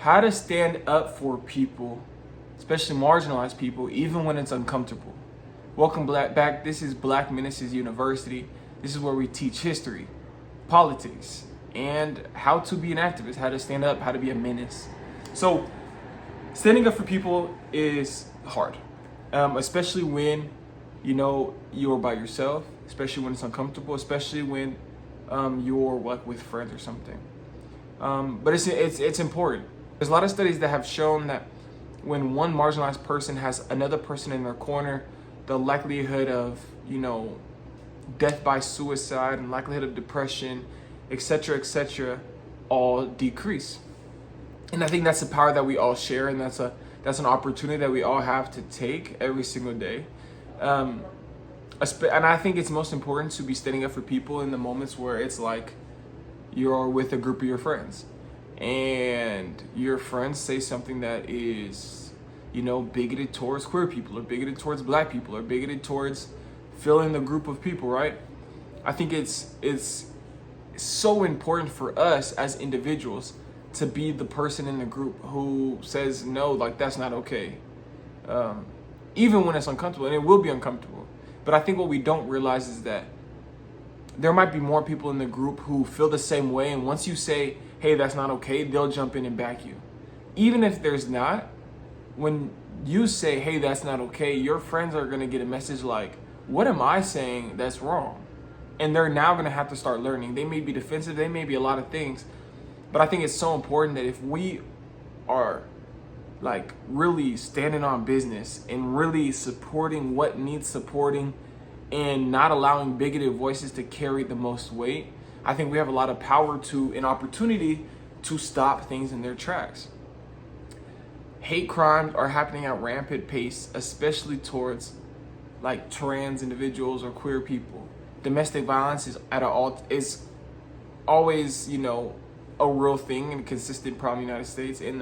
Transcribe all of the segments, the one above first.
how to stand up for people, especially marginalized people, even when it's uncomfortable. Welcome back. This is Black Menaces University. This is where we teach history, politics, and how to be an activist, how to stand up, how to be a menace. So, standing up for people is hard, especially when you're by yourself, especially when it's uncomfortable, especially when you're like with friends or something. But it's important. There's a lot of studies that have shown that when one marginalized person has another person in their corner, the likelihood of death by suicide and likelihood of depression, etc., all decrease. And I think that's the power that we all share, and that's an opportunity that we all have to take every single day. And I think it's most important to be standing up for people in the moments where it's like you're with a group of your friends and your friends say something that is, bigoted towards queer people or bigoted towards black people or bigoted towards filling the group of people, right? I think it's so important for us as individuals to be the person in the group who says, no, like that's not okay. Even when it's uncomfortable, and it will be uncomfortable. But I think what we don't realize is that there might be more people in the group who feel the same way. And once you say, hey, that's not okay, they'll jump in and back you. Even if there's not, when you say, hey, that's not okay, your friends are going to get a message like, what am I saying that's wrong? And they're now going to have to start learning. They may be defensive. They may be a lot of things. But I think it's so important that if we are like really standing on business and really supporting what needs supporting and not allowing bigoted voices to carry the most weight, I think we have a lot of power to an opportunity to stop things in their tracks. Hate crimes are happening at rampant pace, especially towards like trans individuals or queer people. Domestic violence is always, a real thing and a consistent problem in the United States, in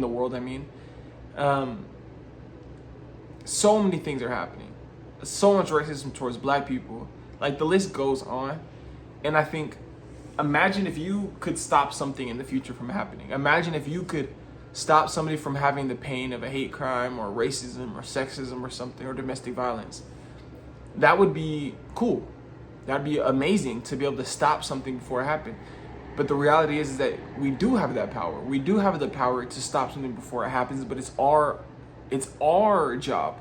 the world, I mean. So many things are happening. So much racism towards black people. Like, the list goes on. And I think, imagine if you could stop something in the future from happening. Imagine if you could stop somebody from having the pain of a hate crime or racism or sexism or something, or domestic violence. That would be cool. That'd be amazing to be able to stop something before it happened. But the reality is that we do have that power. We do have the power to stop something before it happens, but it's our job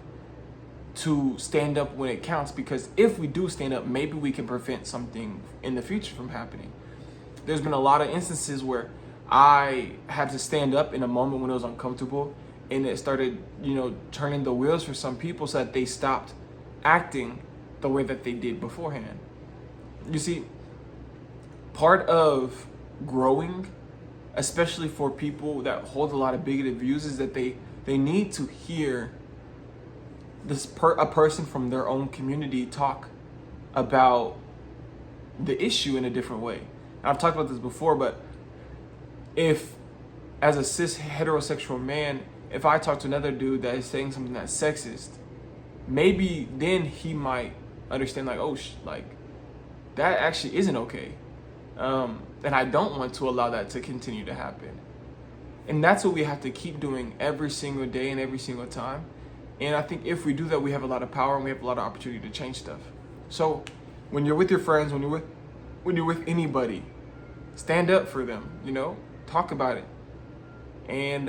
to stand up when it counts, because if we do stand up, maybe we can prevent something in the future from happening. There's been a lot of instances where I had to stand up in a moment when it was uncomfortable, and it started, turning the wheels for some people so that they stopped acting the way that they did beforehand. You see, part of growing, especially for people that hold a lot of bigoted views, is that they need to hear a person from their own community talk about the issue in a different way. And I've talked about this before, but if, as a cis heterosexual man, if I talk to another dude that is saying something that's sexist, maybe then he might understand, like, oh, that actually isn't okay. And I don't want to allow that to continue to happen. And that's what we have to keep doing every single day and every single time. And I think if we do that, we have a lot of power and we have a lot of opportunity to change stuff. So when you're with your friends, when you're with anybody, stand up for them, talk about it. And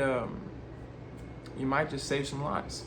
you might just save some lives.